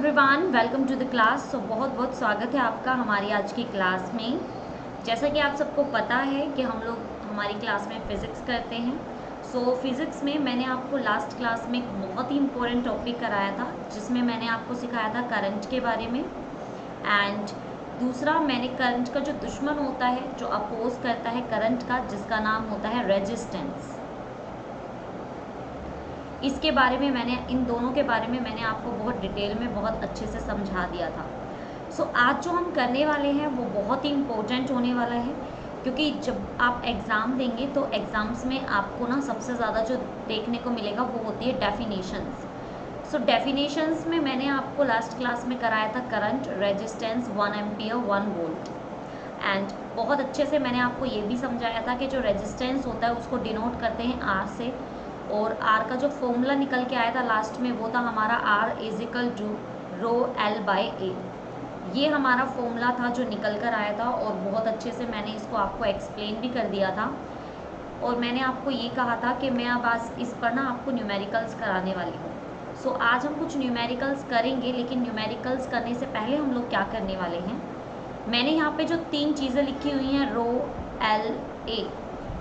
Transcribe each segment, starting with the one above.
Everyone, welcome to the class. बहुत बहुत स्वागत है आपका हमारी आज की क्लास में। जैसा कि आप सबको पता है कि हम लोग हमारी क्लास में फ़िज़िक्स करते हैं। फिज़िक्स में मैंने आपको लास्ट क्लास में एक बहुत ही इम्पोर्टेंट टॉपिक कराया था, जिसमें मैंने आपको सिखाया था करंट के बारे में। एंड दूसरा, मैंने करंट का जो दुश्मन होता है, जो अपोज करता है करंट का, जिसका नाम होता है रेजिस्टेंस, इसके बारे में इन दोनों के बारे में मैंने आपको बहुत डिटेल में बहुत अच्छे से समझा दिया था। आज जो हम करने वाले हैं वो बहुत ही इम्पोर्टेंट होने वाला है, क्योंकि जब आप एग्ज़ाम देंगे तो एग्ज़ाम्स में आपको ना सबसे ज़्यादा जो देखने को मिलेगा वो होती है डेफिनेशंस। डेफिनेशंस में मैंने आपको लास्ट क्लास में कराया था current, resistance, 1 ampere, 1 volt. And बहुत अच्छे से मैंने आपको ये भी समझाया था कि जो रेजिस्टेंस होता है उसको डिनोट करते हैं आर से, और आर का जो फॉर्मूला निकल के आया था लास्ट में वो था हमारा R is equal to rho L by A. ये हमारा फॉर्मूला था जो निकल कर आया था, और बहुत अच्छे से मैंने इसको आपको एक्सप्लेन भी कर दिया था। और मैंने आपको ये कहा था कि मैं अब आज इस पर ना आपको न्यूमेरिकल्स कराने वाली हूँ। आज हम कुछ न्यूमेरिकल्स करेंगे, लेकिन न्यूमेरिकल्स करने से पहले हम लोग क्या करने वाले हैं, मैंने यहाँ पे जो 3 चीज़ें लिखी हुई हैं, रो, एल, ए,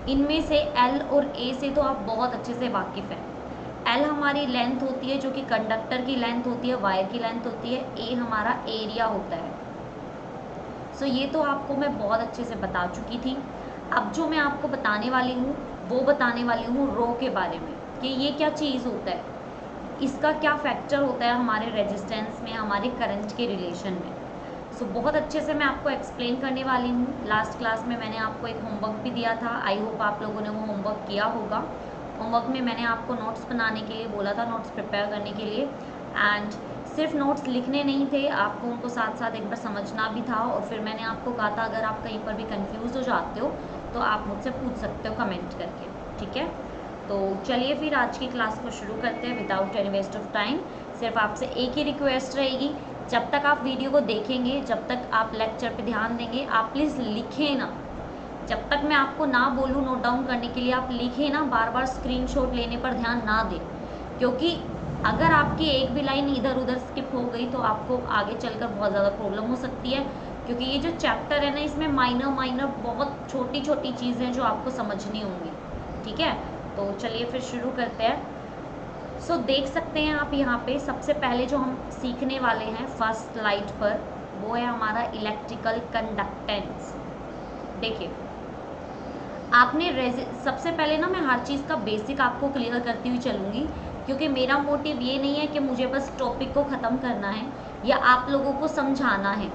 इनमें से एल और ए से तो आप बहुत अच्छे से वाकिफ़ हैं। एल हमारी लेंथ होती है, जो कि कंडक्टर की लेंथ होती है, वायर की लेंथ होती है। ए हमारा एरिया होता है। ये तो आपको मैं बहुत अच्छे से बता चुकी थी। अब जो मैं आपको बताने वाली हूँ वो बताने वाली हूँ रो के बारे में, कि ये क्या चीज़ होता है, इसका क्या फैक्टर होता है हमारे रेजिस्टेंस में, हमारे करंट के रिलेशन में। बहुत अच्छे से मैं आपको एक्सप्लेन करने वाली हूँ। लास्ट क्लास में मैंने आपको एक होमवर्क भी दिया था, आई होप आप लोगों ने वो होमवर्क किया होगा। होमवर्क में मैंने आपको नोट्स बनाने के लिए बोला था, नोट्स प्रिपेयर करने के लिए। एंड सिर्फ नोट्स लिखने नहीं थे, आपको उनको साथ साथ एक बार समझना भी था। और फिर मैंने आपको कहा था अगर आप कहीं पर भी कंफ्यूज हो जाते हो तो आप मुझसे पूछ सकते हो कमेंट करके, ठीक है। तो चलिए फिर आज की क्लास को शुरू करते हैं without any waste of time. सिर्फ आपसे एक ही रिक्वेस्ट रहेगी, जब तक आप वीडियो को देखेंगे, जब तक आप लेक्चर पे ध्यान देंगे, आप प्लीज़ लिखें ना। जब तक मैं आपको ना बोलूँ नोट डाउन करने के लिए, आप लिखें ना। बार बार स्क्रीनशॉट लेने पर ध्यान ना दें, क्योंकि अगर आपकी एक भी लाइन इधर उधर स्किप हो गई तो आपको आगे चलकर बहुत ज़्यादा प्रॉब्लम हो सकती है। क्योंकि ये जो चैप्टर है ना, इसमें माइनर बहुत छोटी छोटी चीज़ें जो आपको समझनी होंगी, ठीक है। तो चलिए फिर शुरू करते हैं। देख सकते हैं आप यहाँ पे सबसे पहले जो हम सीखने वाले हैं फर्स्ट स्लाइड पर, वो है हमारा इलेक्ट्रिकल कंडक्टेंस। देखिए, आपने सबसे पहले ना मैं हर चीज़ का बेसिक आपको क्लियर करती हुई चलूँगी, क्योंकि मेरा मोटिव ये नहीं है कि मुझे बस टॉपिक को ख़त्म करना है या आप लोगों को समझाना है।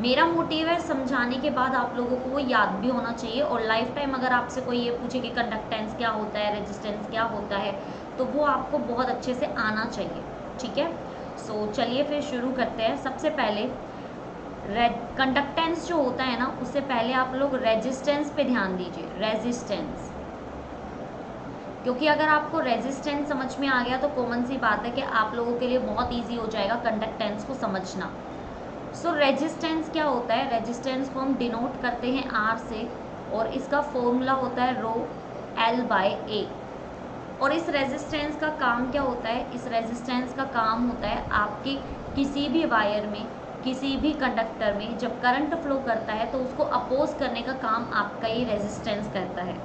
मेरा मोटिव है समझाने के बाद आप लोगों को वो याद भी होना चाहिए, और लाइफ टाइम अगर आपसे कोई ये पूछे कि कंडक्टेंस क्या होता है, रेजिस्टेंस क्या होता है, तो वो आपको बहुत अच्छे से आना चाहिए, ठीक है। चलिए फिर शुरू करते हैं। सबसे पहले कंडक्टेंस जो होता है ना, उससे पहले आप लोग रेजिस्टेंस पे ध्यान दीजिए। रेजिस्टेंस, क्योंकि अगर आपको रेजिस्टेंस समझ में आ गया तो कॉमन सी बात है कि आप लोगों के लिए बहुत ईजी हो जाएगा कंडक्टेंस को समझना। रेजिस्टेंस क्या होता है, रेजिस्टेंस को हम डिनोट करते हैं आर से, और इसका फॉर्मूला होता है रो एल बाई ए। और इस रेजिस्टेंस का काम क्या होता है, इस रेजिस्टेंस का काम होता है आपके किसी भी वायर में, किसी भी कंडक्टर में जब करंट फ्लो करता है तो उसको अपोज करने का काम आपका ये रेजिस्टेंस करता है।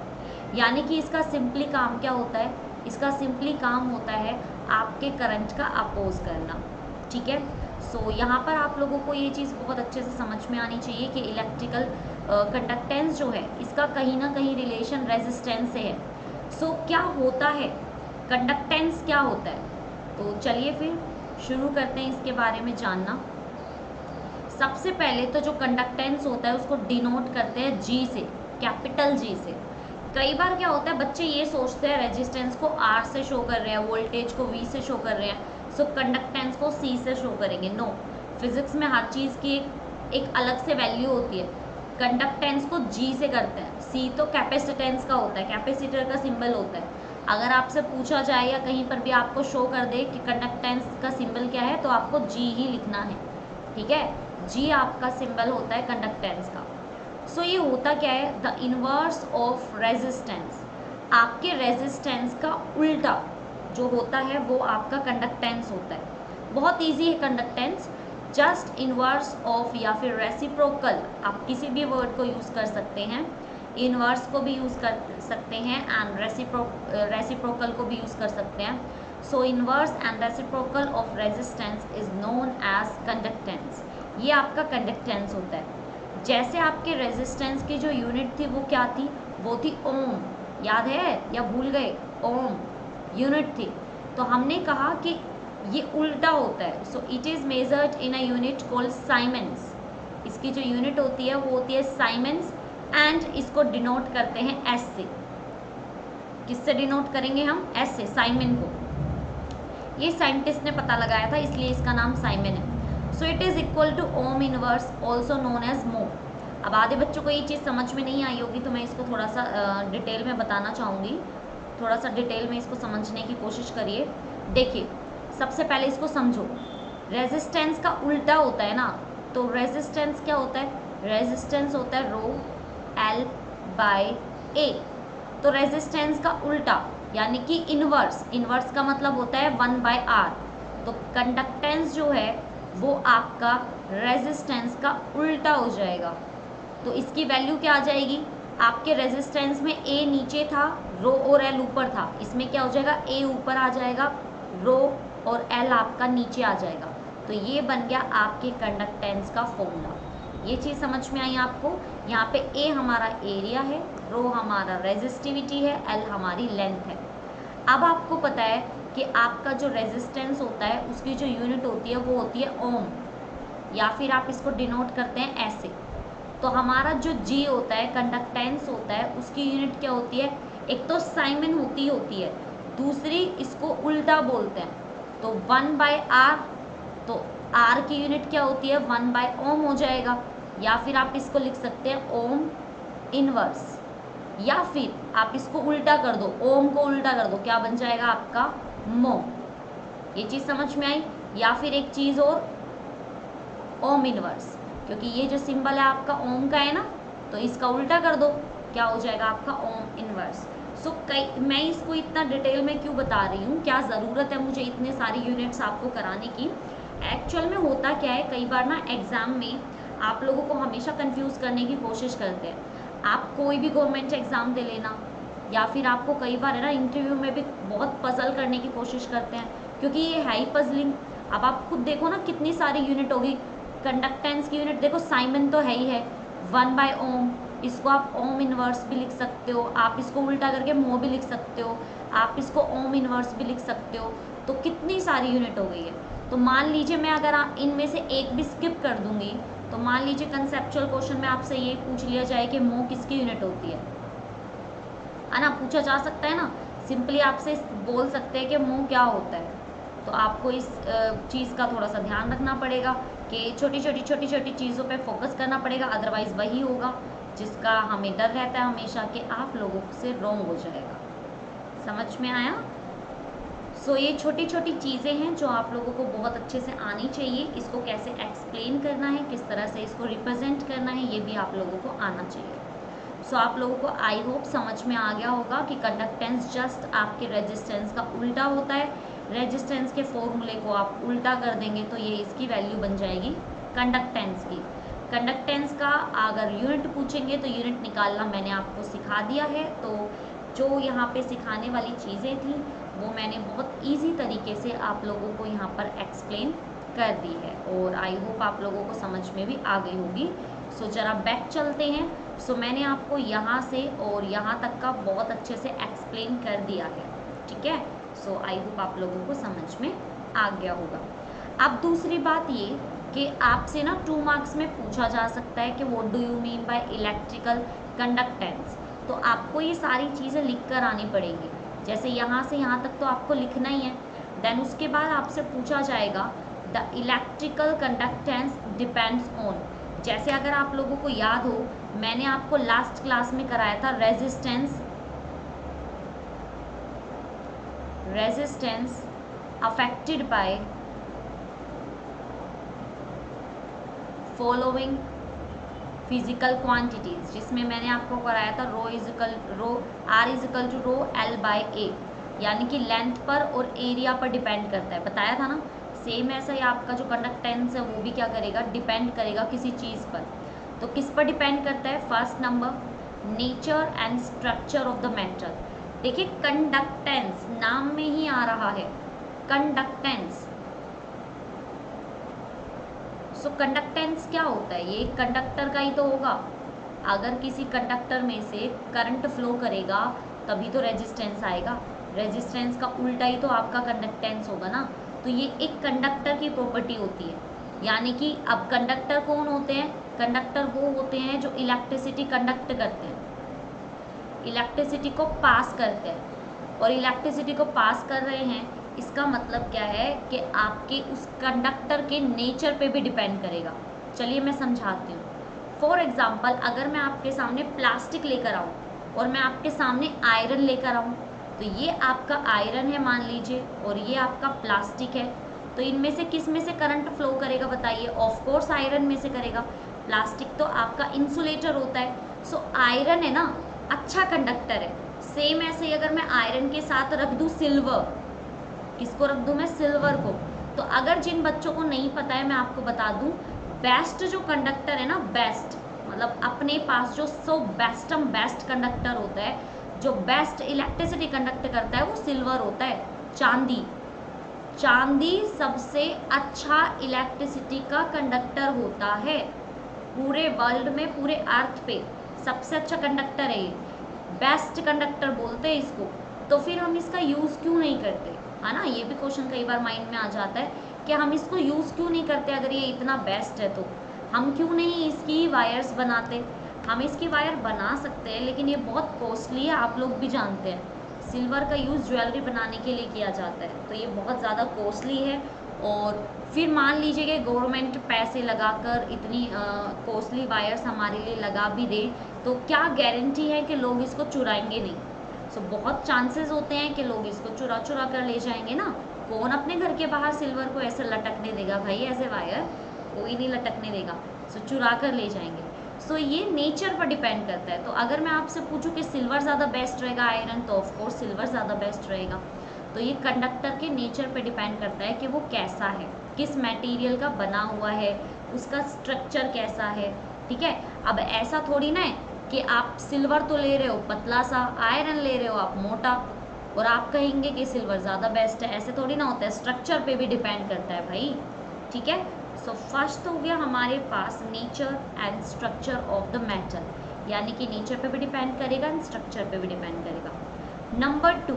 यानी कि इसका सिंपली काम क्या होता है, इसका सिंपली काम होता है आपके करंट का अपोज करना, ठीक है। यहाँ पर आप लोगों को ये चीज़ बहुत अच्छे से समझ में आनी चाहिए कि इलेक्ट्रिकल कंडक्टेंस जो है इसका कहीं ना कहीं रिलेशन रेजिस्टेंस से है। क्या होता है कंडक्टेंस, क्या होता है, तो चलिए फिर शुरू करते हैं इसके बारे में जानना। सबसे पहले तो जो कंडक्टेंस होता है उसको डिनोट करते हैं जी से, कैपिटल जी से। कई बार क्या होता है, बच्चे ये सोचते हैं रेजिस्टेंस को आर से शो कर रहे हैं, वोल्टेज को वी से शो कर रहे हैं, कंडक्टेंस को सी से शो करेंगे। नो, फिजिक्स में हर चीज़ की एक अलग से वैल्यू होती है। कंडक्टेंस को जी से करते हैं, सी तो कैपेसिटेंस का होता है, कैपेसिटर का सिंबल होता है। अगर आपसे पूछा जाए या कहीं पर भी आपको शो कर दे कि कंडक्टेंस का सिंबल क्या है, तो आपको जी ही लिखना है, ठीक है। जी आपका सिंबल होता है कंडक्टेंस का। ये होता क्या है, द इनवर्स ऑफ रेजिस्टेंस, आपके रेजिस्टेंस का उल्टा जो होता है वो आपका कंडक्टेंस होता है। बहुत ईजी है कंडक्टेंस, जस्ट इनवर्स ऑफ या फिर रेसिप्रोकल, आप किसी भी वर्ड को यूज़ कर सकते हैं, इनवर्स को भी यूज़ कर सकते हैं एंड रेसिप्रोकल को भी यूज़ कर सकते हैं. So inverse and reciprocal of resistance is known as conductance. ये आपका कंडक्टेंस होता है. जैसे आपके रेजिस्टेंस की जो यूनिट थी वो क्या थी, वो थी ओम, याद है या भूल गए, ओम यूनिट थी. तो हमने कहा कि ये उल्टा होता है. So it is measured in a unit called siemens. इसकी जो यूनिट होती है वो होती है साइमेंस एंड इसको डिनोट करते हैं एस से. किससे डिनोट करेंगे हम, एस से, साइमन को. ये साइंटिस्ट ने पता लगाया था इसलिए इसका नाम साइमन है. So it is equal to ohm inverse also known as mho. अब आधे बच्चों को ये चीज़ समझ में नहीं आई होगी तो मैं इसको थोड़ा सा डिटेल में बताना चाहूँगी. थोड़ा सा डिटेल में इसको समझने की कोशिश करिए. देखिए सबसे पहले इसको समझो. रेजिस्टेंस का उल्टा होता है ना, तो रेजिस्टेंस क्या होता है, रेजिस्टेंस होता है रो एल बाय ए. तो रेजिस्टेंस का उल्टा यानी कि इनवर्स, इनवर्स का मतलब होता है 1 बाय आर. तो कंडक्टेंस जो है वो आपका रेजिस्टेंस का उल्टा हो जाएगा. तो इसकी वैल्यू क्या आ जाएगी, आपके रेजिस्टेंस में ए नीचे था, रो और एल ऊपर था, इसमें क्या हो जाएगा, ए ऊपर आ जाएगा, रो और एल आपका नीचे आ जाएगा. तो ये बन गया आपके कंडक्टेंस का फॉर्मूला. ये चीज़ समझ में आई आपको. यहाँ पे ए हमारा एरिया है, रो हमारा रेजिस्टिविटी है, एल हमारी लेंथ है. अब आपको पता है कि आपका जो रेजिस्टेंस होता है उसकी जो यूनिट होती है वो होती है ओम, या फिर आप इसको डिनोट करते हैं ऐसे. तो हमारा जो जी होता है, कंडक्टेंस होता है, उसकी यूनिट क्या होती है, एक तो साइमन होती है, दूसरी इसको उल्टा बोलते हैं. तो 1 बाय आर, तो आर की यूनिट क्या होती है, 1 बाय ओम हो जाएगा. या फिर आप इसको लिख सकते हैं ओम इनवर्स, या फिर आप इसको उल्टा कर दो, ओम को उल्टा कर दो, क्या बन जाएगा आपका, मो. ये चीज़ समझ में आई. या फिर एक चीज़ और, ओम इनवर्स, क्योंकि ये जो सिंबल है आपका ओम का है ना, तो इसका उल्टा कर दो, क्या हो जाएगा आपका ओम इनवर्स. सो मैं इसको इतना डिटेल में क्यों बता रही हूँ, क्या ज़रूरत है मुझे इतने सारी यूनिट्स आपको कराने की. एक्चुअल में होता क्या है, कई बार ना एग्ज़ाम में आप लोगों को हमेशा कंफ्यूज करने की कोशिश करते हैं. आप कोई भी गवर्नमेंट एग्ज़ाम दे लेना, या फिर आपको कई बार है ना इंटरव्यू में भी बहुत पजल करने की कोशिश करते हैं, क्योंकि ये है ही पजलिंग. अब आप खुद देखो ना कितनी सारी यूनिट होगी. कंडक्टेंस की यूनिट देखो, साइमन तो है ही है, 1 बाय ओम, इसको आप ओम इनवर्स भी लिख सकते हो, आप इसको उल्टा करके मो भी लिख सकते हो, आप इसको ओम इनवर्स भी लिख सकते हो. तो कितनी सारी यूनिट हो गई है. तो मान लीजिए मैं अगर इनमें से एक भी स्किप कर दूंगी, तो मान लीजिए कंसेप्चुअल क्वेश्चन में आपसे ये पूछ लिया जाए कि मो किसकी यूनिट होती है ना, पूछा जा सकता है ना. सिंपली आपसे बोल सकते हैं कि मो क्या होता है. तो आपको इस चीज़ का थोड़ा सा ध्यान रखना पड़ेगा कि छोटी छोटी चीज़ों पे फोकस करना पड़ेगा, अदरवाइज़ वही होगा जिसका हमें डर रहता है हमेशा कि आप लोगों से रॉन्ग हो जाएगा. समझ में आया. सो ये छोटी छोटी चीज़ें हैं जो आप लोगों को बहुत अच्छे से आनी चाहिए. इसको कैसे एक्सप्लेन करना है, किस तरह से इसको रिप्रेजेंट करना है, ये भी आप लोगों को आना चाहिए. सो आप लोगों को आई होप समझ में आ गया होगा कि कंडक्टेंस जस्ट आपके रेजिस्टेंस का उल्टा होता है. रेजिस्टेंस के फॉर्मूले को आप उल्टा कर देंगे तो ये इसकी वैल्यू बन जाएगी कंडक्टेंस की. कंडक्टेंस का अगर यूनिट पूछेंगे तो यूनिट निकालना मैंने आपको सिखा दिया है. तो जो यहाँ पे सिखाने वाली चीज़ें थी वो मैंने बहुत इजी तरीके से आप लोगों को यहाँ पर एक्सप्लेन कर दी है, और आई होप आप लोगों को समझ में भी आ गई होगी. सो ज़रा बैक चलते हैं. सो मैंने आपको यहाँ से और यहाँ तक का बहुत अच्छे से एक्सप्लेन कर दिया है, ठीक है. सो आई होप आप लोगों को समझ में आ गया होगा. अब दूसरी बात ये कि आपसे ना 2 मार्क्स में पूछा जा सकता है कि what do you mean by electrical conductance. तो आपको ये सारी चीज़ें लिख कर आनी पड़ेंगी. जैसे यहाँ से यहाँ तक तो आपको लिखना ही है. देन उसके बाद आपसे पूछा जाएगा the electrical conductance depends on. जैसे अगर आप लोगों को याद हो, मैंने आपको लास्ट क्लास में कराया था resistance affected by following physical quantities, जिसमें मैंने आपको कराया था R is equal to rho L by A, यानी कि लेंथ पर और एरिया पर डिपेंड करता है, बताया था ना. सेम ऐसा ही आपका जो कंडक्टेंस है वो भी क्या करेगा, डिपेंड करेगा किसी चीज़ पर। तो किस पर डिपेंड करता है? First number, nature and structure of the metal. देखिए कंडक्टेंस नाम में ही आ रहा है, कंडक्टेंस। सो कंडक्टेंस क्या होता है? ये कंडक्टर का ही तो होगा। अगर किसी कंडक्टर में से करंट फ्लो करेगा तभी तो रेजिस्टेंस आएगा, रेजिस्टेंस का उल्टा ही तो आपका कंडक्टेंस होगा ना। तो ये एक कंडक्टर की प्रॉपर्टी होती है। यानी कि अब कंडक्टर कौन होते हैं? कंडक्टर वो होते हैं जो इलेक्ट्रिसिटी कंडक्ट करते हैं, इलेक्ट्रिसिटी को पास करते हैं। और इलेक्ट्रिसिटी को पास कर रहे हैं, इसका मतलब क्या है कि आपके उस कंडक्टर के नेचर पे भी डिपेंड करेगा। चलिए मैं समझाती हूँ। फॉर एग्जाम्पल, अगर मैं आपके सामने प्लास्टिक लेकर आऊँ और मैं आपके सामने आयरन लेकर आऊँ, तो ये आपका आयरन है मान लीजिए और ये आपका प्लास्टिक है, तो इनमें से किस में से करंट फ्लो करेगा बताइए? ऑफ कोर्स आयरन में से करेगा। प्लास्टिक तो आपका इंसुलेटर होता है। सो आयरन है ना, अच्छा कंडक्टर है। सेम ऐसे ही अगर मैं आयरन के साथ रख दूँ सिल्वर, किसको रख दूँ मैं? सिल्वर को। तो अगर जिन बच्चों को नहीं पता है मैं आपको बता दूँ, बेस्ट जो कंडक्टर है ना, बेस्ट मतलब अपने पास जो बेस्ट कंडक्टर होता है, जो बेस्ट इलेक्ट्रिसिटी कंडक्ट करता है, वो सिल्वर होता है, चांदी। चांदी सबसे अच्छा इलेक्ट्रिसिटी का कंडक्टर होता है पूरे वर्ल्ड में, पूरे अर्थ पे सबसे अच्छा कंडक्टर है ये, बेस्ट कंडक्टर बोलते हैं इसको। तो फिर हम इसका यूज़ क्यों नहीं करते, है ना? ये भी क्वेश्चन कई बार माइंड में आ जाता है कि हम इसको यूज़ क्यों नहीं करते। अगर ये इतना बेस्ट है तो हम क्यों नहीं इसकी वायर्स बनाते? हम इसकी वायर बना सकते हैं, लेकिन ये बहुत कॉस्टली है, आप लोग भी जानते हैं। सिल्वर का यूज़ ज्वेलरी बनाने के लिए किया जाता है, तो ये बहुत ज़्यादा कॉस्टली है। और फिर मान लीजिए कि गवर्नमेंट पैसे लगाकर इतनी कॉस्टली वायर्स हमारे लिए लगा भी दे, तो क्या गारंटी है कि लोग इसको चुराएंगे नहीं? सो बहुत चांसेस होते हैं कि लोग इसको चुरा चुरा कर ले जाएंगे ना। कौन अपने घर के बाहर सिल्वर को ऐसे लटकने देगा भाई? ऐसे वायर कोई नहीं लटकने देगा। सो चुरा कर ले जाएंगे। सो ये नेचर पर डिपेंड करता है। तो अगर मैं आपसे पूछूं कि सिल्वर ज़्यादा बेस्ट रहेगा आयरन, तो ऑफकोर्स सिल्वर ज़्यादा बेस्ट रहेगा। तो ये कंडक्टर के नेचर पे डिपेंड करता है कि वो कैसा है, किस मटेरियल का बना हुआ है, उसका स्ट्रक्चर कैसा है। ठीक है, अब ऐसा थोड़ी ना है कि आप सिल्वर तो ले रहे हो पतला सा, आयरन ले रहे हो आप मोटा, और आप कहेंगे कि सिल्वर ज़्यादा बेस्ट है। ऐसे थोड़ी ना होता है, स्ट्रक्चर पे भी डिपेंड करता है भाई। ठीक है, सो फर्स्ट हो गया हमारे पास nature and structure of the metal, यानी कि नेचर पे भी डिपेंड करेगा एंड स्ट्रक्चर पे भी डिपेंड करेगा। Number 2,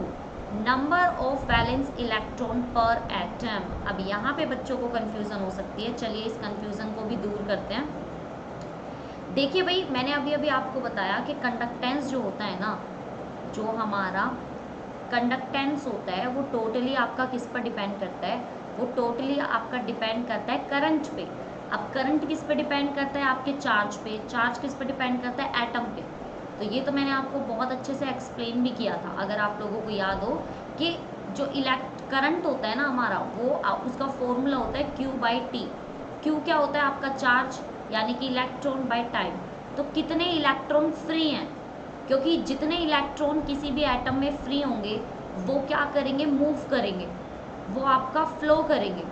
number of valence electron पर एटम। अब यहाँ पे बच्चों को कंफ्यूजन हो सकती है, चलिए इस कंफ्यूजन को भी दूर करते हैं। देखिए भाई, मैंने अभी अभी आपको बताया कि कंडक्टेंस जो होता है ना, जो हमारा कंडक्टेंस होता है वो टोटली आपका किस पर डिपेंड करता है? वो टोटली आपका डिपेंड करता है करंट पे। अब करंट किस पे डिपेंड करता है? आपके चार्ज पे। चार्ज किस पे डिपेंड करता है? एटम पे। तो ये तो मैंने आपको बहुत अच्छे से एक्सप्लेन भी किया था, अगर आप लोगों को याद हो, कि जो करंट होता है ना हमारा, वो उसका फॉर्मूला होता है Q/T। Q क्या होता है? आपका चार्ज, यानी कि इलेक्ट्रॉन बाय टाइम। तो कितने इलेक्ट्रॉन फ्री हैं? क्योंकि जितने इलेक्ट्रॉन किसी भी एटम में फ्री होंगे वो क्या करेंगे? मूव करेंगे, वो आपका फ्लो करेंगे,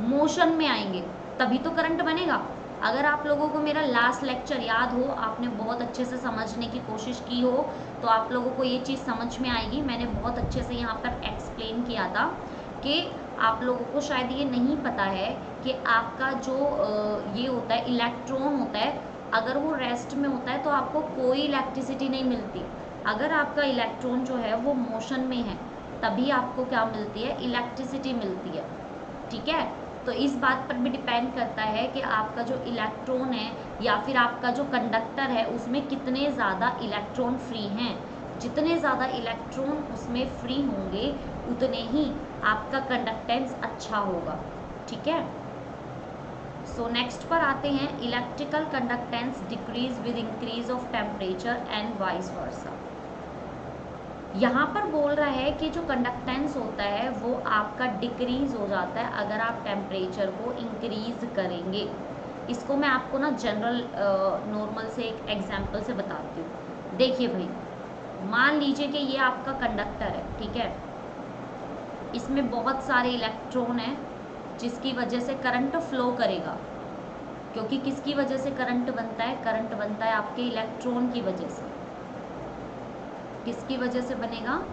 मोशन में आएंगे, तभी तो करंट बनेगा। अगर आप लोगों को मेरा लास्ट लेक्चर याद हो, आपने बहुत अच्छे से समझने की कोशिश की हो, तो आप लोगों को ये चीज़ समझ में आएगी। मैंने बहुत अच्छे से यहाँ पर एक्सप्लेन किया था कि आप लोगों को शायद ये नहीं पता है कि आपका जो ये होता है इलेक्ट्रॉन होता है, अगर वो रेस्ट में होता है तो आपको कोई इलेक्ट्रिसिटी नहीं मिलती। अगर आपका इलेक्ट्रॉन जो है वो मोशन में है, तभी आपको क्या मिलती है? इलेक्ट्रिसिटी मिलती है। ठीक है, तो इस बात पर भी डिपेंड करता है कि आपका जो इलेक्ट्रॉन है या फिर आपका जो कंडक्टर है उसमें कितने ज़्यादा इलेक्ट्रॉन फ्री हैं। जितने ज़्यादा इलेक्ट्रॉन उसमें फ्री होंगे उतने ही आपका कंडक्टेंस अच्छा होगा। ठीक है, सो नेक्स्ट पर आते हैं, electrical conductance decrease with increase of temperature and vice versa. यहाँ पर बोल रहा है कि जो कंडक्टेंस होता है वो आपका डिक्रीज हो जाता है अगर आप टेम्परेचर को इंक्रीज करेंगे। इसको मैं आपको ना जनरल नॉर्मल से एक एग्जांपल से बताती हूँ। देखिए भाई, मान लीजिए कि ये आपका कंडक्टर है, ठीक है, इसमें बहुत सारे इलेक्ट्रॉन हैं जिसकी वजह से करंट फ्लो करेगा। क्योंकि किसकी वजह से करंट बनता है? करंट बनता है आपके इलेक्ट्रॉन की वजह से। किसकी वजह से बनेगा?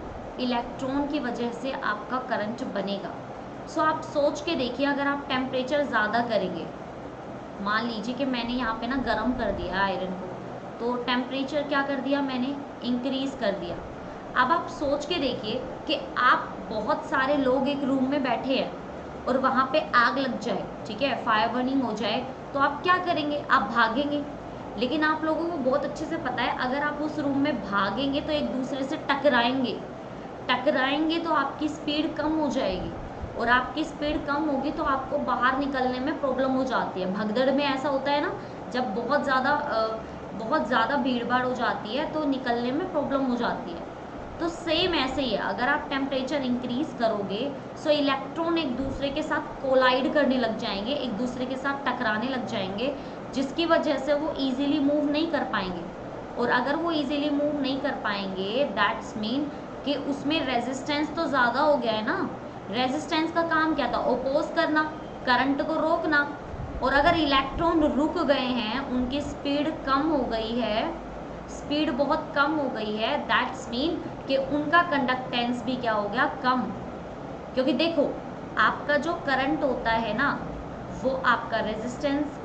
इलेक्ट्रॉन की वजह से आपका करंट बनेगा। सो आप सोच के देखिए, अगर आप टेम्परेचर ज़्यादा करेंगे, मान लीजिए कि मैंने यहाँ पे ना गर्म कर दिया आयरन को, तो टेम्परेचर क्या कर दिया मैंने? इंक्रीज़ कर दिया। अब आप सोच के देखिए कि आप बहुत सारे लोग एक रूम में बैठे हैं और वहाँ पे आग लग जाए, ठीक है, फायर बर्निंग हो जाए, तो आप क्या करेंगे? आप भागेंगे। लेकिन आप लोगों को बहुत अच्छे से पता है, अगर आप उस रूम में भागेंगे तो एक दूसरे से टकराएंगे तो आपकी स्पीड कम हो जाएगी, और आपकी स्पीड कम होगी तो आपको बाहर निकलने में प्रॉब्लम हो जाती है। भगदड़ में ऐसा होता है ना, जब बहुत ज़्यादा भीड़ भाड़ हो जाती है तो निकलने में प्रॉब्लम हो जाती है। तो सेम ऐसे ही है, अगर आप टेम्परेचर इंक्रीज करोगे सो इलेक्ट्रॉन एक दूसरे के साथ कोलाइड करने लग जाएंगे, एक दूसरे के साथ टकराने लग जाएंगे, जिसकी वजह से वो इजीली मूव नहीं कर पाएंगे। और अगर वो इजीली मूव नहीं कर पाएंगे, दैट्स मीन कि उसमें रेजिस्टेंस तो ज़्यादा हो गया है ना। रेजिस्टेंस का काम क्या था? ओपोज करना, करंट को रोकना। और अगर इलेक्ट्रॉन रुक गए हैं, उनकी स्पीड कम हो गई है, स्पीड बहुत कम हो गई है, दैट्स मीन कि उनका कंडक्टेंस भी क्या हो गया? कम। क्योंकि देखो, आपका जो करंट होता है ना, वो आपका रेजिस्टेंस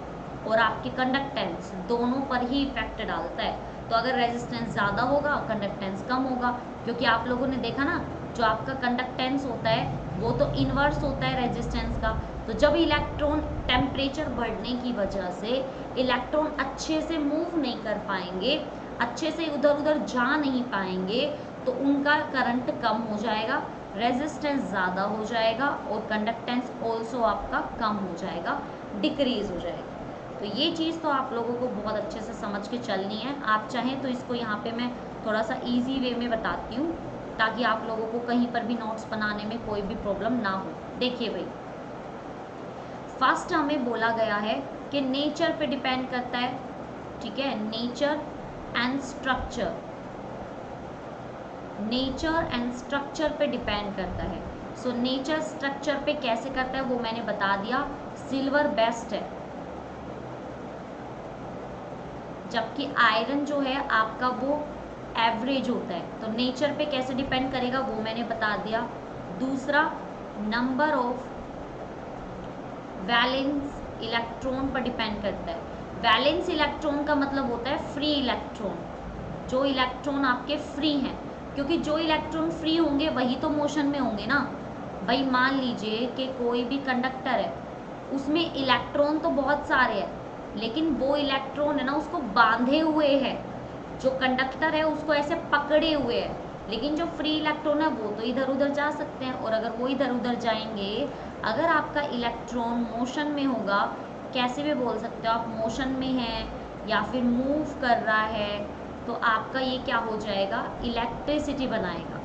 और आपकी कंडक्टेंस दोनों पर ही इफेक्ट डालता है। तो अगर रेजिस्टेंस ज़्यादा होगा, कंडक्टेंस कम होगा। क्योंकि आप लोगों ने देखा ना, जो आपका कंडक्टेंस होता है वो तो इन्वर्स होता है रेजिस्टेंस का। तो जब इलेक्ट्रॉन टेम्परेचर बढ़ने की वजह से इलेक्ट्रॉन अच्छे से मूव नहीं कर पाएंगे, अच्छे से उधर उधर जा नहीं पाएंगे, तो उनका करंट कम हो जाएगा, रेजिस्टेंस ज़्यादा हो जाएगा, और कंडक्टेंस ऑल्सो आपका कम हो जाएगा, डिक्रीज हो जाएगा। तो ये चीज़ तो आप लोगों को बहुत अच्छे से समझ के चलनी है। आप चाहें तो इसको यहाँ पे मैं थोड़ा सा इजी वे में बताती हूँ, ताकि आप लोगों को कहीं पर भी नोट्स बनाने में कोई भी प्रॉब्लम ना हो। देखिए भाई, फर्स्ट हमें बोला गया है कि नेचर पे डिपेंड करता है, ठीक है, nature and structure, nature and structure पे डिपेंड करता है। सो नेचर स्ट्रक्चर पे कैसे करता है वो मैंने बता दिया, सिल्वर बेस्ट है, जबकि आयरन जो है आपका वो एवरेज होता है। तो नेचर पे कैसे डिपेंड करेगा वो मैंने बता दिया। दूसरा, नंबर ऑफ वैलेंस इलेक्ट्रॉन पर डिपेंड करता है। वैलेंस इलेक्ट्रॉन का मतलब होता है फ्री इलेक्ट्रॉन, जो इलेक्ट्रॉन आपके फ्री हैं, क्योंकि जो इलेक्ट्रॉन फ्री होंगे वही तो मोशन में होंगे ना। भाई मान लीजिए कि कोई भी कंडक्टर है, उसमें इलेक्ट्रॉन तो बहुत सारे हैं, लेकिन वो इलेक्ट्रॉन है ना उसको बांधे हुए है, जो कंडक्टर है उसको ऐसे पकड़े हुए है, लेकिन जो फ्री इलेक्ट्रॉन है वो तो इधर उधर जा सकते हैं। और अगर वो इधर उधर जाएंगे, अगर आपका इलेक्ट्रॉन मोशन में होगा, कैसे भी बोल सकते हो आप, मोशन में है या फिर मूव कर रहा है, तो आपका ये क्या हो जाएगा? इलेक्ट्रिसिटी बनाएगा।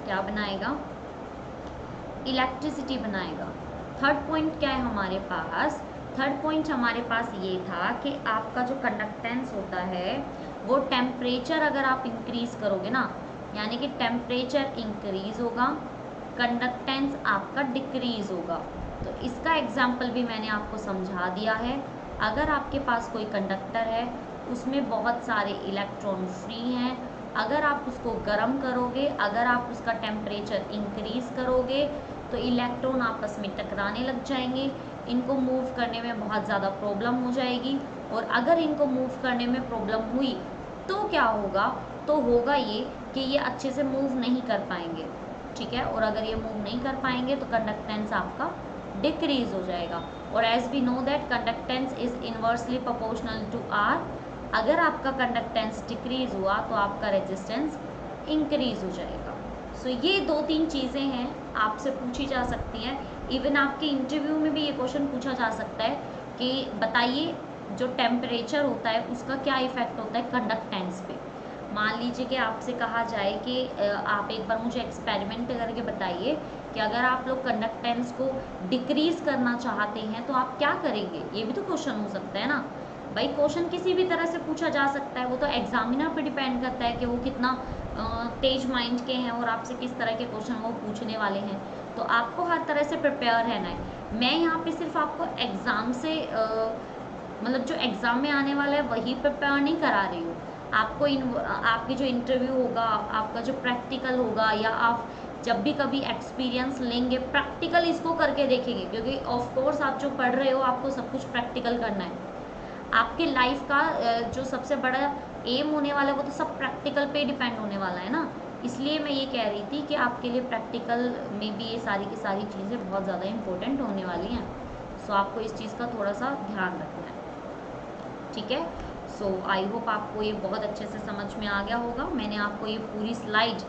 क्या बनाएगा? इलेक्ट्रिसिटी बनाएगा। थर्ड पॉइंट क्या है हमारे पास? थर्ड पॉइंट हमारे पास ये था कि आपका जो कंडक्टेंस होता है वो टेम्परेचर अगर आप इंक्रीज करोगे ना, यानी कि टेम्परेचर इंक्रीज होगा, कंडक्टेंस आपका डिक्रीज होगा। तो इसका एग्जाम्पल भी मैंने आपको समझा दिया है। अगर आपके पास कोई कंडक्टर है, उसमें बहुत सारे इलेक्ट्रॉन फ्री हैं, अगर आप उसको गर्म करोगे, अगर आप उसका टेम्परेचर इंक्रीज करोगे, तो इलेक्ट्रॉन आपस में टकराने लग जाएंगे, इनको मूव करने में बहुत ज़्यादा प्रॉब्लम हो जाएगी। और अगर इनको मूव करने में प्रॉब्लम हुई तो क्या होगा? तो होगा ये कि ये अच्छे से मूव नहीं कर पाएंगे, ठीक है। और अगर ये मूव नहीं कर पाएंगे तो कंडक्टेंस आपका डिक्रीज हो जाएगा। और as we know that conductance is inversely proportional to R. अगर आपका कंडक्टेंस डिक्रीज हुआ तो आपका रेजिस्टेंस इंक्रीज हो जाएगा। सो ये दो तीन चीज़ें हैं, आपसे पूछी जा सकती हैं। इवन आपके इंटरव्यू में भी ये क्वेश्चन पूछा जा सकता है कि बताइए जो टेम्परेचर होता है उसका क्या इफेक्ट होता है कंडक्टेंस पे। मान लीजिए कि आपसे कहा जाए कि आप एक बार मुझे एक्सपेरिमेंट करके बताइए कि अगर आप लोग कंडक्टेंस को डिक्रीज करना चाहते हैं तो आप क्या करेंगे। ये भी तो क्वेश्चन हो सकता है ना भाई। क्वेश्चन किसी भी तरह से पूछा जा सकता है, वो तो एग्जामिनर पे डिपेंड करता है कि वो कितना तेज माइंड के हैं और आपसे किस तरह के क्वेश्चन वो पूछने वाले हैं। तो आपको हर तरह से प्रिपेयर रहना है। मैं यहाँ पे सिर्फ आपको एग्ज़ाम से मतलब जो एग्ज़ाम में आने वाला है वही प्रिपेयर नहीं करा रही हूँ। आपको आपके जो इंटरव्यू होगा, आपका जो प्रैक्टिकल होगा, या आप जब भी कभी एक्सपीरियंस लेंगे प्रैक्टिकल इसको करके देखेंगे, क्योंकि ऑफ कोर्स आप जो पढ़ रहे हो आपको सब कुछ प्रैक्टिकल करना है। आपके लाइफ का जो सबसे बड़ा एम होने वाला है वो तो सब प्रैक्टिकल पे डिपेंड होने वाला है ना। इसलिए मैं ये कह रही थी कि आपके लिए प्रैक्टिकल में भी ये सारी की सारी चीज़ें बहुत ज़्यादा इम्पोर्टेंट होने वाली हैं। सो आपको इस चीज़ का थोड़ा सा ध्यान रखना है, ठीक है। सो आई होप आपको ये बहुत अच्छे से समझ में आ गया होगा। मैंने आपको ये पूरी स्लाइड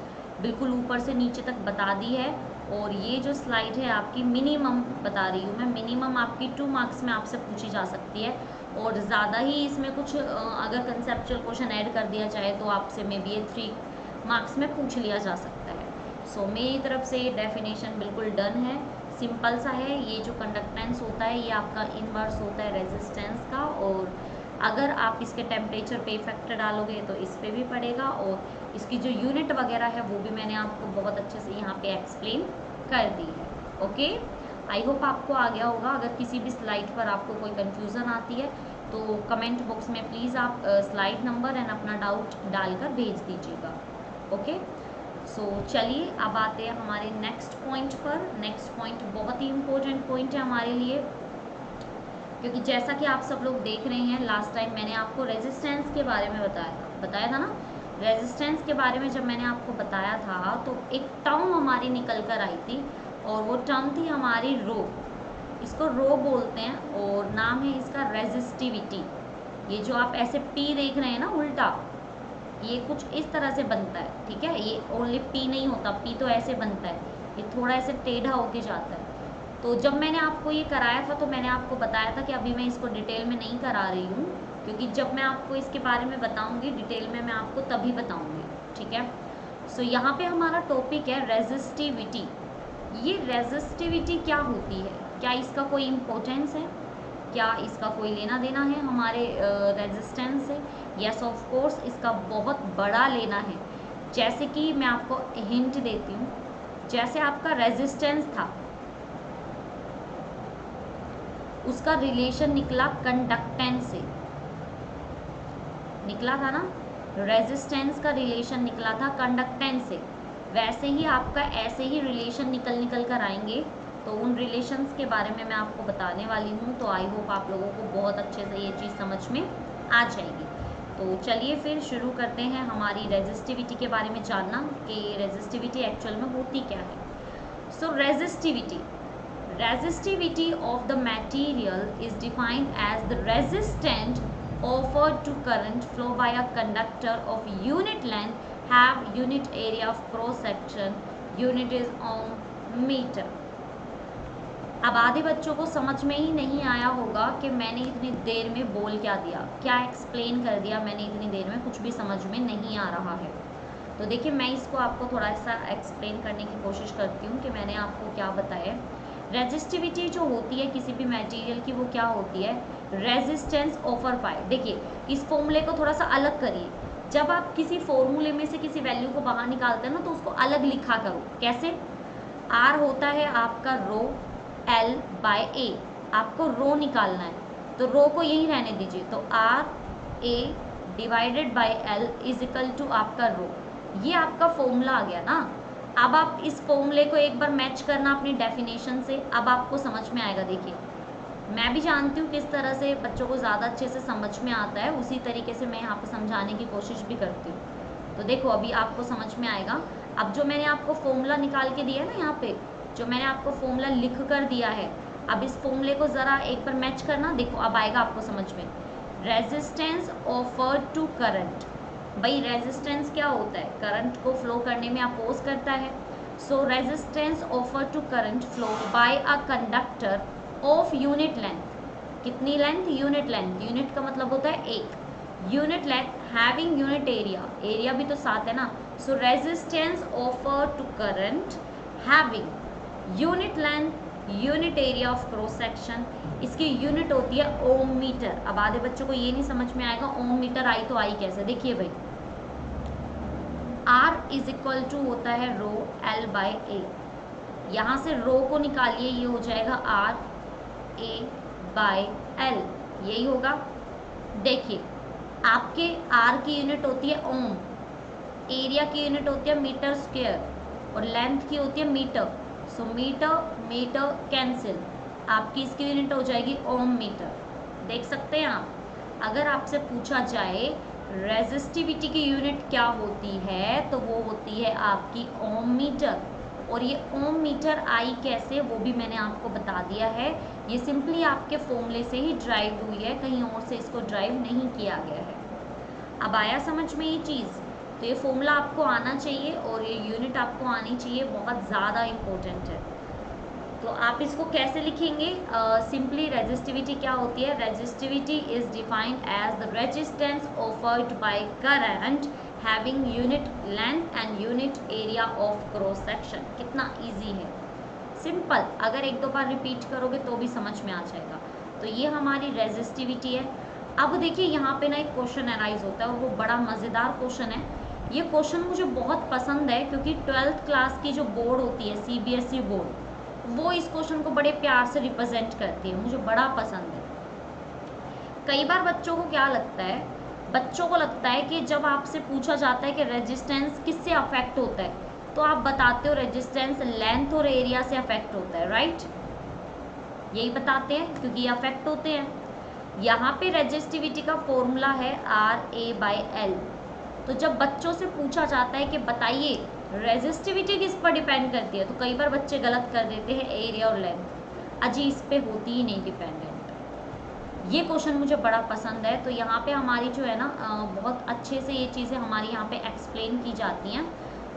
बिल्कुल ऊपर से नीचे तक बता दी है, और ये जो स्लाइड है आपकी मिनिमम बता रही हूँ मैं, मिनिमम आपकी 2 मार्क्स में आपसे पूछी जा सकती है, और ज़्यादा ही इसमें कुछ अगर कंसेप्चुअल क्वेश्चन ऐड कर दिया जाए तो आपसे मे बी ये 3 मार्क्स में पूछ लिया जा सकता है। सो मेरी तरफ से ये डेफिनेशन बिल्कुल डन है, सिंपल सा है। ये जो कंडक्टेंस होता है ये आपका इनवर्स होता है रेजिस्टेंस का, और अगर आप इसके टेम्परेचर पे इफेक्ट डालोगे तो इस पर भी पड़ेगा, और इसकी जो यूनिट वगैरह है वो भी मैंने आपको बहुत अच्छे से यहाँ पे एक्सप्लेन कर दी है। ओके, आई होप आपको आ गया होगा। अगर किसी भी स्लाइड पर आपको कोई कन्फ्यूज़न आती है तो कमेंट बॉक्स में प्लीज़ आप स्लाइड नंबर एंड अपना डाउट डालकर भेज दीजिएगा। ओके, सो चलिए अब आते हैं हमारे नेक्स्ट पॉइंट पर। नेक्स्ट पॉइंट बहुत ही इम्पोर्टेंट पॉइंट है हमारे लिए, क्योंकि जैसा कि आप सब लोग देख रहे हैं, लास्ट टाइम मैंने आपको रेजिस्टेंस के बारे में बताया था ना। रेजिस्टेंस के बारे में जब मैंने आपको बताया था तो एक टर्म हमारी निकल कर आई थी, और वो टर्म थी हमारी रो। इसको रो बोलते हैं, और नाम है इसका रेजिस्टिविटी। ये जो आप ऐसे पी देख रहे हैं ना उल्टा, ये कुछ इस तरह से बनता है, ठीक है। ये ओनली पी नहीं होता, पी तो ऐसे बनता है, ये थोड़ा ऐसे टेढ़ा होके जाता है। तो जब मैंने आपको ये कराया था तो मैंने आपको बताया था कि अभी मैं इसको डिटेल में नहीं करा रही हूँ, क्योंकि जब मैं आपको इसके बारे में बताऊँगी डिटेल में, मैं आपको तभी बताऊँगी, ठीक है। सो यहाँ पे हमारा टॉपिक है रेजिस्टिविटी। ये रेजिस्टिविटी क्या होती है, क्या इसका कोई इम्पोर्टेंस है, क्या इसका कोई लेना देना है हमारे रेजिस्टेंस से? यस ऑफ कोर्स इसका बहुत बड़ा लेना है। जैसे कि मैं आपको हिंट देती हूँ, जैसे आपका रेजिस्टेंस था उसका रिलेशन निकला कंडक्टेंस से, निकला था ना। रेजिस्टेंस का रिलेशन निकला था कंडक्टेंस से, वैसे ही आपका ऐसे ही रिलेशन निकल कर आएंगे। तो उन रिलेशंस के बारे में मैं आपको बताने वाली हूँ, तो आई होप आप लोगों को बहुत अच्छे से ये चीज़ समझ में आ जाएगी। तो चलिए फिर शुरू करते हैं हमारी रेजिस्टिविटी के बारे में जानना कि रेजिस्टिविटी एक्चुअल में होती क्या है। सो resistivity of the material is defined as the resistance offered to current flow by a conductor of unit length, have unit area of cross section, unit is ohm meter। अब आधे बच्चों को समझ में ही नहीं आया होगा कि मैंने इतनी देर में बोल क्या दिया, क्या एक्सप्लेन कर दिया मैंने इतनी देर में, कुछ भी समझ में नहीं आ रहा है। तो देखिए मैं इसको आपको थोड़ा सा एक्सप्लेन करने की कोशिश करती हूँ कि मैंने आपको क्या बताया। रेजिस्टिविटी जो होती है किसी भी मटेरियल की, वो क्या होती है, रेजिस्टेंस ऑफर पाए। देखिए इस फॉर्मूले को थोड़ा सा अलग करिए। जब आप किसी फॉर्मूले में से किसी वैल्यू को बाहर निकालते हैं ना, तो उसको अलग लिखा करो। कैसे? आर होता है आपका रो एल बाय ए, आपको रो निकालना है तो रो को यही रहने दीजिए, तो R A divided by L is equal to आपका रो। ये आपका फॉर्मूला आ गया ना। अब आप इस फॉर्मूले को एक बार मैच करना अपनी डेफिनेशन से, अब आपको समझ में आएगा। देखिए मैं भी जानती हूँ किस तरह से बच्चों को ज़्यादा अच्छे से समझ में आता है, उसी तरीके से मैं यहाँ पर समझाने की कोशिश भी करती हूँ। तो देखो अभी आपको समझ में आएगा। अब जो मैंने आपको फॉर्मूला निकाल के दिया है ना, यहाँ पे जो मैंने आपको फॉर्मूला लिख कर दिया है, अब इस फॉर्मूले को ज़रा एक बार मैच करना, देखो अब आएगा आपको समझ में। रेजिस्टेंस ऑफर्ड टू करंट, भाई रेजिस्टेंस क्या होता है, करंट को फ्लो करने में अपोज करता है। So resistance offered to current flow by a conductor of unit length, कितनी लेंथ, यूनिट लेंथ, यूनिट का मतलब होता है एक, unit length having unit area, area भी तो साथ है ना। So resistance offered to current having unit length, unit area of cross section, इसकी यूनिट होती है ओम मीटर। अब आधे बच्चों को ये नहीं समझ में आएगा ओम मीटर आई तो आई कैसे, देखिए भाई R इज इक्वल टू होता है रो एल बाय ए, यहाँ से रो को निकालिए, ये हो जाएगा RA/L, यही होगा। देखिए आपके R की यूनिट होती है ओम, एरिया की यूनिट होती है मीटर स्क्वायर और लेंथ की होती है मीटर। सो मीटर कैंसिल, आपकी इसकी यूनिट हो जाएगी ओम मीटर। देख सकते हैं आप, अगर आपसे पूछा जाए रेजिस्टिविटी की यूनिट क्या होती है तो वो होती है आपकी ओम मीटर। और ये ओम मीटर आई कैसे, वो भी मैंने आपको बता दिया है। ये सिंपली आपके फॉर्मूले से ही ड्राइव हुई है, कहीं और से इसको ड्राइव नहीं किया गया है। अब आया समझ में ये चीज़? तो ये फॉर्मूला आपको आना चाहिए और ये यूनिट आपको आनी चाहिए, बहुत ज़्यादा इम्पोर्टेंट है। तो आप इसको कैसे लिखेंगे? सिंपली रेजिस्टिविटी क्या होती है? Resistivity is defined as the resistance offered by current having unit length and unit area of cross section. कितना इजी है, सिंपल। अगर एक दो बार रिपीट करोगे तो भी समझ में आ जाएगा। तो ये हमारी रेजिस्टिविटी है। अब देखिए यहाँ पे ना एक क्वेश्चन अराइज होता है और वो बड़ा मज़ेदार क्वेश्चन है। ये क्वेश्चन मुझे बहुत पसंद है क्योंकि 12th क्लास की जो बोर्ड होती है CBSE बोर्ड, वो इस क्वेश्चन को बड़े प्यार से रिप्रेजेंट करती है, मुझे बड़ा पसंद है। कई बार बच्चों को क्या लगता है, बच्चों को लगता है कि जब आपसे पूछा जाता है कि रेजिस्टेंस किससे अफेक्ट होता है तो आप बताते हो रेजिस्टेंस लेंथ और एरिया से अफेक्ट होता है, राइट? यही बताते हैं क्योंकि ये अफेक्ट होते हैं। यहाँ पे रेजिस्टिविटी का फॉर्मूला है RA/L। तो जब बच्चों से पूछा जाता है कि बताइए रेजिस्टिविटी किस पर डिपेंड करती है, तो कई बार बच्चे गलत कर देते हैं एरिया और लेंथ। अजी इस पे होती ही नहीं डिपेंडेंट। ये क्वेश्चन मुझे बड़ा पसंद है। तो यहाँ पे हमारी जो है ना बहुत अच्छे से ये चीज़ें हमारी यहाँ पे एक्सप्लेन की जाती हैं।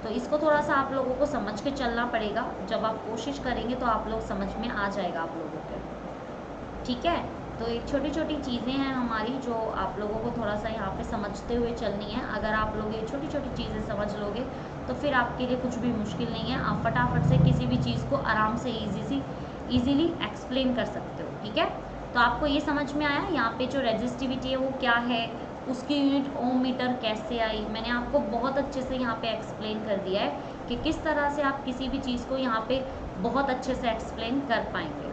तो इसको थोड़ा सा आप लोगों को समझ के चलना पड़ेगा। जब आप कोशिश करेंगे तो आप लोग समझ में आ जाएगा आप लोगों के, ठीक है? तो एक छोटी छोटी चीज़ें हैं हमारी जो आप लोगों को थोड़ा सा यहाँ पे समझते हुए चलनी है। अगर आप लोग ये छोटी छोटी चीज़ें समझ लोगे तो फिर आपके लिए कुछ भी मुश्किल नहीं है। आप फटाफट से किसी भी चीज़ को आराम से ईजीली एक्सप्लेन कर सकते हो, ठीक है? तो आपको ये समझ में आया यहाँ पे जो रेजिस्टिविटी है वो क्या है, उसकी यूनिट ओम मीटर कैसे आई। मैंने आपको बहुत अच्छे से यहाँ पे एक्सप्लेन कर दिया है कि किस तरह से आप किसी भी चीज़ को यहाँ पे बहुत अच्छे से एक्सप्लेन कर पाएंगे,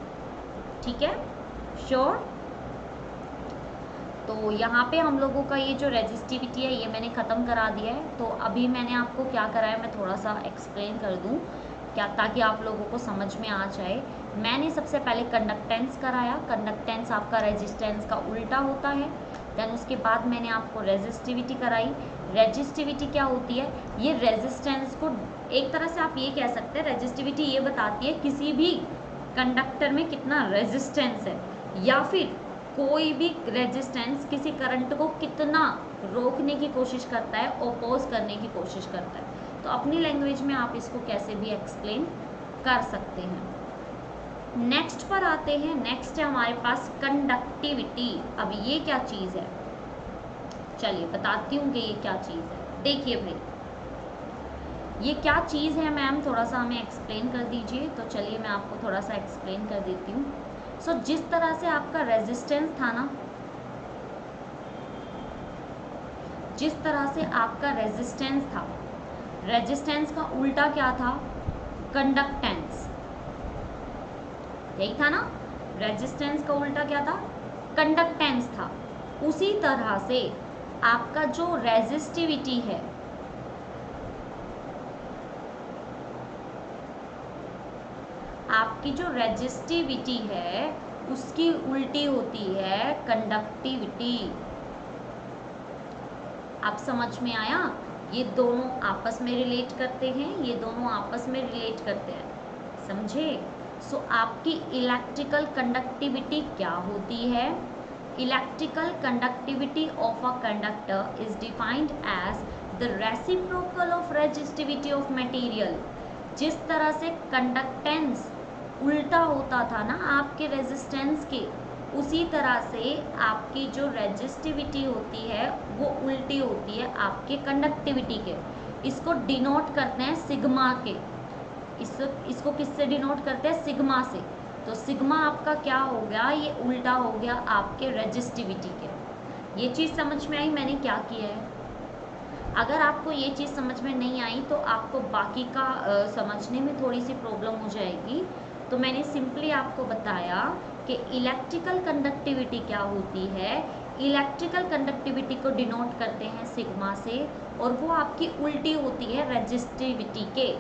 ठीक है? श्योर? तो यहाँ पे हम लोगों का ये जो रेजिस्टिविटी है ये मैंने ख़त्म करा दिया है। तो अभी मैंने आपको क्या करा है मैं थोड़ा सा एक्सप्लेन कर दूँ क्या, ताकि आप लोगों को समझ में आ जाए। मैंने सबसे पहले कंडक्टेंस कराया। कंडक्टेंस आपका रेजिस्टेंस का उल्टा होता है। देन उसके बाद मैंने आपको रेजिस्टिविटी कराई। रेजिस्टिविटी क्या होती है? ये रेजिस्टेंस को एक तरह से आप ये कह सकते हैं, रेजिस्टिविटी ये बताती है किसी भी कंडक्टर में कितना रेजिस्टेंस है, या फिर कोई भी रेजिस्टेंस किसी करंट को कितना रोकने की कोशिश करता है, ओपोज करने की कोशिश करता है। तो अपनी लैंग्वेज में आप इसको कैसे भी एक्सप्लेन कर सकते हैं। नेक्स्ट पर आते हैं। नेक्स्ट है हमारे पास कंडक्टिविटी। अब ये क्या चीज़ है, चलिए बताती हूँ कि ये क्या चीज़ है। देखिए भाई ये क्या चीज़ है मैम, थोड़ा सा हमें एक्सप्लेन कर दीजिए। तो चलिए मैं आपको थोड़ा सा एक्सप्लेन कर देती हूँ। सो जिस तरह से आपका रेजिस्टेंस था ना, जिस तरह से आपका रेजिस्टेंस था, रेजिस्टेंस का उल्टा क्या था? कंडक्टेंस, यही था ना? रेजिस्टेंस का उल्टा क्या था? कंडक्टेंस था। उसी तरह से आपका जो रेजिस्टिविटी है, आपकी जो रेजिस्टिविटी है उसकी उल्टी होती है कंडक्टिविटी। आप समझ में आया? ये दोनों आपस में रिलेट करते हैं, ये दोनों आपस में रिलेट करते हैं, समझे? सो आपकी इलेक्ट्रिकल कंडक्टिविटी क्या होती है? Electrical conductivity of a conductor is defined as the reciprocal of resistivity of material. जिस तरह से कंडक्टेंस उल्टा होता था ना आपके रेजिस्टेंस के, उसी तरह से आपकी जो रेजिस्टिविटी होती है वो उल्टी होती है आपके कंडक्टिविटी के। इसको डिनोट करते हैं सिग्मा के। इसको किससे डिनोट करते हैं? सिग्मा से। तो सिग्मा आपका क्या हो गया? ये उल्टा हो गया आपके रेजिस्टिविटी के। ये चीज़ समझ में आई मैंने क्या किया है? अगर आपको ये चीज़ समझ में नहीं आई तो आपको बाकी का समझने में थोड़ी सी प्रॉब्लम हो जाएगी। तो मैंने सिंपली आपको बताया कि इलेक्ट्रिकल कंडक्टिविटी क्या होती है। इलेक्ट्रिकल कंडक्टिविटी को डिनोट करते हैं सिग्मा से, और वो आपकी उल्टी होती है रेजिस्टिविटी के।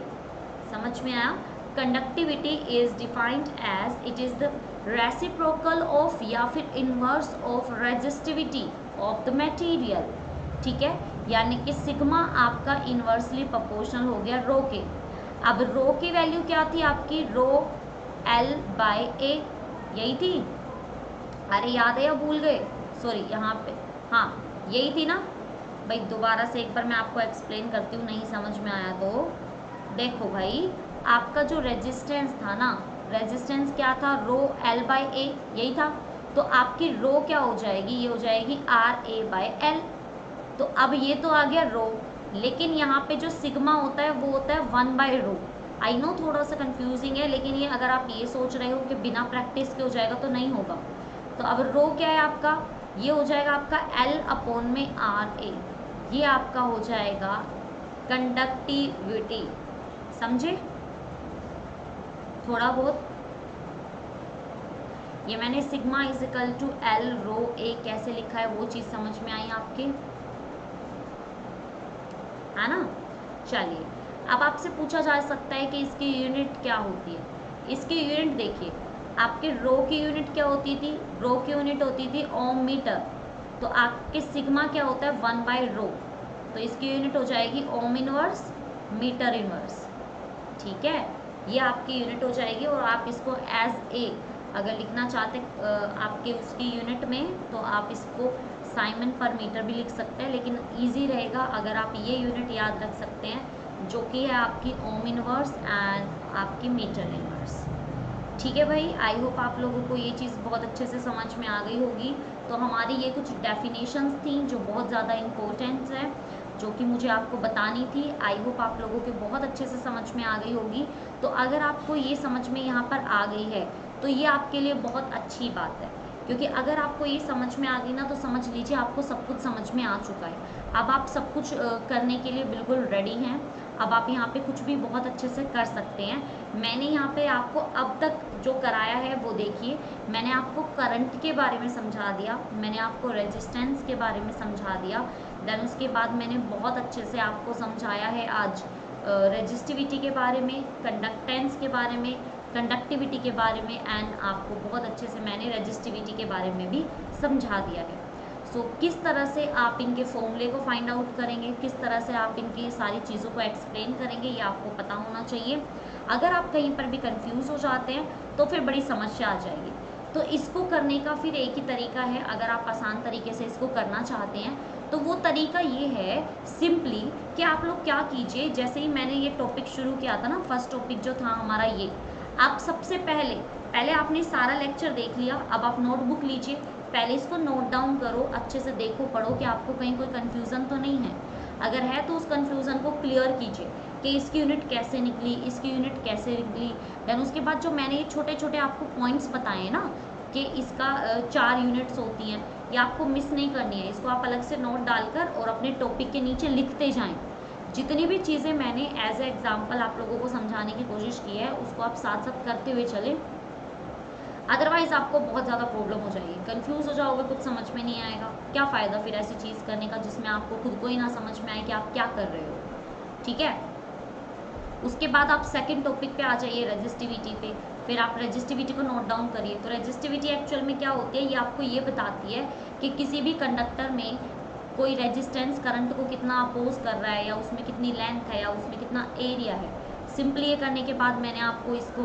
समझ में आया? Conductivity is defined as it is the reciprocal of या फिर inverse of resistivity of the material. ठीक है, यानी कि सिग्मा आपका इनवर्सली प्रोपोर्शनल हो गया रो के। अब रो की वैल्यू क्या थी आपकी? रो एल बाय ए, यही थी। अरे याद है या भूल गए? सॉरी, यहाँ पे हाँ यही थी ना भाई। दोबारा से एक बार मैं आपको एक्सप्लेन करती हूँ, नहीं समझ में आया तो। देखो भाई, आपका जो रेजिस्टेंस था ना, रेजिस्टेंस क्या था? रो एल बाय ए, यही था। तो आपकी रो क्या हो जाएगी? ये हो जाएगी आर ए बाय एल। तो अब ये तो आ गया रो, लेकिन यहाँ पे जो सिग्मा होता है वो होता है 1/रो। आई नो थोड़ा सा कंफ्यूजिंग है, लेकिन ये अगर आप ये सोच रहे हो कि बिना प्रैक्टिस के हो जाएगा तो नहीं होगा। तो अब रो क्या है आपका? ये हो जाएगा आपका L अपॉन में आर ए। ये आपका हो जाएगा कंडक्टिविटी। समझे थोड़ा बहुत? ये मैंने sigma is equal to L rho A कैसे लिखा है वो चीज़ समझ में आई आपके, है ना? चलिए, अब आपसे पूछा जा सकता है कि इसकी यूनिट क्या होती है। इसकी यूनिट देखिए, आपके रो की यूनिट क्या होती थी? रो की यूनिट होती थी ओम मीटर। तो आपके सिग्मा क्या होता है? 1/रो। तो इसकी यूनिट हो जाएगी ओम इनवर्स मीटर इनवर्स। ठीक है, ये आपकी यूनिट हो जाएगी। और आप इसको एज ए अगर लिखना चाहते आपके उसकी यूनिट में, तो आप इसको साइमन पर मीटर भी लिख सकते हैं, लेकिन इजी रहेगा अगर आप ये यूनिट याद रख सकते हैं, जो कि है आपकी ओम इनवर्स एंड आपकी मीटर इनवर्स। ठीक है भाई, आई होप आप लोगों को ये चीज़ बहुत अच्छे से समझ में आ गई होगी। तो हमारी ये कुछ डेफिनेशंस थी जो बहुत ज़्यादा इम्पोर्टेंट है, जो कि मुझे आपको बतानी थी। आई होप आप लोगों के बहुत अच्छे से समझ में आ गई होगी। तो अगर आपको ये समझ में यहाँ पर आ गई है तो ये आपके लिए बहुत अच्छी बात है, क्योंकि अगर आपको ये समझ में आ गई ना, तो समझ लीजिए आपको सब कुछ समझ में आ चुका है। अब आप सब कुछ करने के लिए बिल्कुल रेडी हैं। अब आप यहाँ पे कुछ भी बहुत अच्छे से कर सकते हैं। मैंने यहाँ पे आपको अब तक जो कराया है वो देखिए। मैंने आपको करंट के बारे में समझा दिया, मैंने आपको रेजिस्टेंस के बारे में समझा दिया, देन उसके बाद मैंने बहुत अच्छे से आपको समझाया है आज रेजिस्टिविटी के बारे में, कंडक्टेंस के बारे में, कंडक्टिविटी के बारे में, एंड आपको बहुत अच्छे से मैंने रेजिस्टिविटी के बारे में भी समझा दिया है। सो किस तरह से आप इनके फॉर्मूले को फाइंड आउट करेंगे, किस तरह से आप इनकी सारी चीज़ों को एक्सप्लेन करेंगे, ये आपको पता होना चाहिए। अगर आप कहीं पर भी कंफ्यूज हो जाते हैं तो फिर बड़ी समस्या आ जाएगी। तो इसको करने का फिर एक ही तरीका है, अगर आप आसान तरीके से इसको करना चाहते हैं तो वो तरीका ये है सिंपली कि आप लोग क्या कीजिए, जैसे ही मैंने ये टॉपिक शुरू किया था ना, फर्स्ट टॉपिक जो था हमारा ये, आप सबसे पहले आपने सारा लेक्चर देख लिया। अब आप नोटबुक लीजिए, पहले इसको नोट डाउन करो, अच्छे से देखो, पढ़ो कि आपको कहीं कोई कन्फ्यूज़न तो नहीं है। अगर है तो उस कन्फ्यूज़न को क्लियर कीजिए कि इसकी यूनिट कैसे निकली, इसकी यूनिट कैसे निकली। देन उसके बाद जो मैंने ये छोटे छोटे आपको पॉइंट्स बताए ना कि इसका 4 यूनिट्स होती हैं, ये आपको मिस नहीं करनी है। इसको आप अलग से नोट डालकर और अपने टॉपिक के नीचे लिखते जाएं। जितनी भी चीज़ें मैंने एज ए एग्जाम्पल आप लोगों को समझाने की कोशिश की है, उसको आप साथ साथ करते हुए चले। अदरवाइज़ आपको बहुत ज़्यादा प्रॉब्लम हो जाएगी, कंफ्यूज हो जाओगे, कुछ समझ में नहीं आएगा। क्या फ़ायदा फिर ऐसी चीज़ करने का जिसमें आपको खुद को ही ना समझ में आए कि आप क्या कर रहे हो। ठीक है, उसके बाद आप सेकंड टॉपिक पे आ जाइए, रेजिस्टिविटी पे। फिर आप रेजिस्टिविटी को नोट डाउन करिए। तो रेजिस्टिविटी एक्चुअल में क्या होती है, ये आपको ये बताती है कि किसी भी कंडक्टर में कोई रेजिस्टेंस करंट को कितना अपोज कर रहा है, या उसमें कितनी लेंथ है, या उसमें कितना एरिया है। सिंपली ये करने के बाद मैंने आपको इसको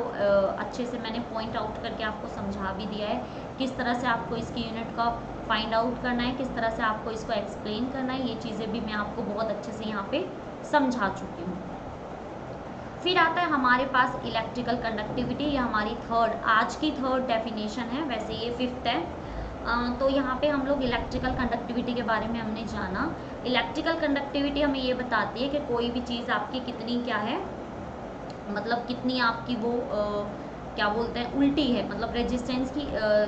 अच्छे से मैंने पॉइंट आउट करके आपको समझा भी दिया है किस तरह से आपको इसकी यूनिट का फाइंड आउट करना है, किस तरह से आपको इसको एक्सप्लेन करना है। ये चीज़ें भी मैं आपको बहुत अच्छे से यहाँ पे समझा चुकी हूँ। फिर आता है हमारे पास इलेक्ट्रिकल कंडक्टिविटी, ये हमारी आज की थर्ड डेफिनेशन है, वैसे ये 5th है। तो यहाँ पे हम लोग इलेक्ट्रिकल कंडक्टिविटी के बारे में हमने जाना। इलेक्ट्रिकल कंडक्टिविटी हमें ये बताती है कि कोई भी चीज़ आपकी कितनी क्या है, मतलब कितनी आपकी वो क्या बोलते हैं, उल्टी है। मतलब रेजिस्टेंस की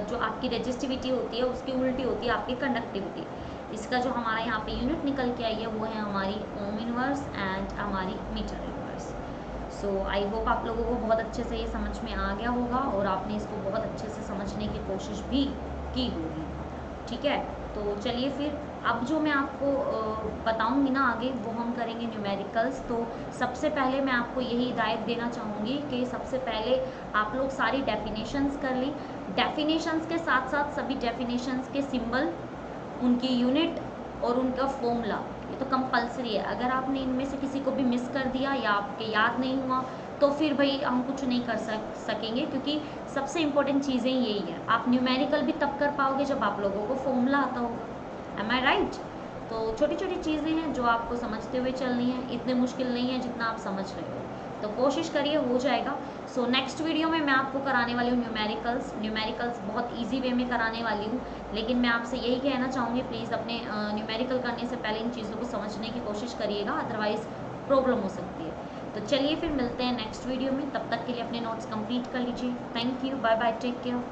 जो आपकी रेजिस्टिविटी होती है उसकी उल्टी होती है आपकी कंडक्टिविटी। इसका जो हमारा यहाँ पे यूनिट निकल के आई है वो है हमारी ओम इनवर्स एंड हमारी metre inverse. So I hope आप लोगों को बहुत अच्छे से ये समझ में आ गया होगा और आपने इसको बहुत अच्छे से समझने की कोशिश भी की होगी। ठीक है, तो चलिए फिर अब जो मैं आपको बताऊंगी ना आगे वो हम करेंगे न्यूमेरिकल्स। तो सबसे पहले मैं आपको यही हिदायत देना चाहूँगी कि सबसे पहले आप लोग सारी डेफिनेशंस कर लें। डेफिनेशंस के साथ साथ सभी डेफिनेशंस के सिंबल, उनकी यूनिट और उनका फॉर्मूला, ये तो कंपलसरी है। अगर आपने इनमें से किसी को भी मिस कर दिया या आपके याद नहीं हुआ तो फिर भाई हम कुछ नहीं कर सकेंगे, क्योंकि सबसे इम्पोर्टेंट चीज़ें यही है। आप न्यूमेरिकल भी तब कर पाओगे जब आप लोगों को फॉर्मूला आता होगा। एम आई राइट? तो छोटी छोटी चीज़ें हैं जो आपको समझते हुए चलनी है, इतने मुश्किल नहीं है जितना आप समझ रहे हो, तो कोशिश करिए, हो जाएगा। सो नेक्स्ट वीडियो में मैं आपको कराने वाली हूँ न्यूमेरिकल्स बहुत इजी वे में कराने वाली हूँ। लेकिन मैं आपसे यही कहना चाहूँगी, प्लीज़ अपने न्यूमेरिकल करने से पहले इन चीज़ों को समझने की कोशिश करिएगा, अदरवाइज़ प्रॉब्लम हो सकती है। तो चलिए फिर मिलते हैं नेक्स्ट वीडियो में, तब तक के लिए अपने नोट्स कंप्लीट कर लीजिए। Thank you, bye bye, take care.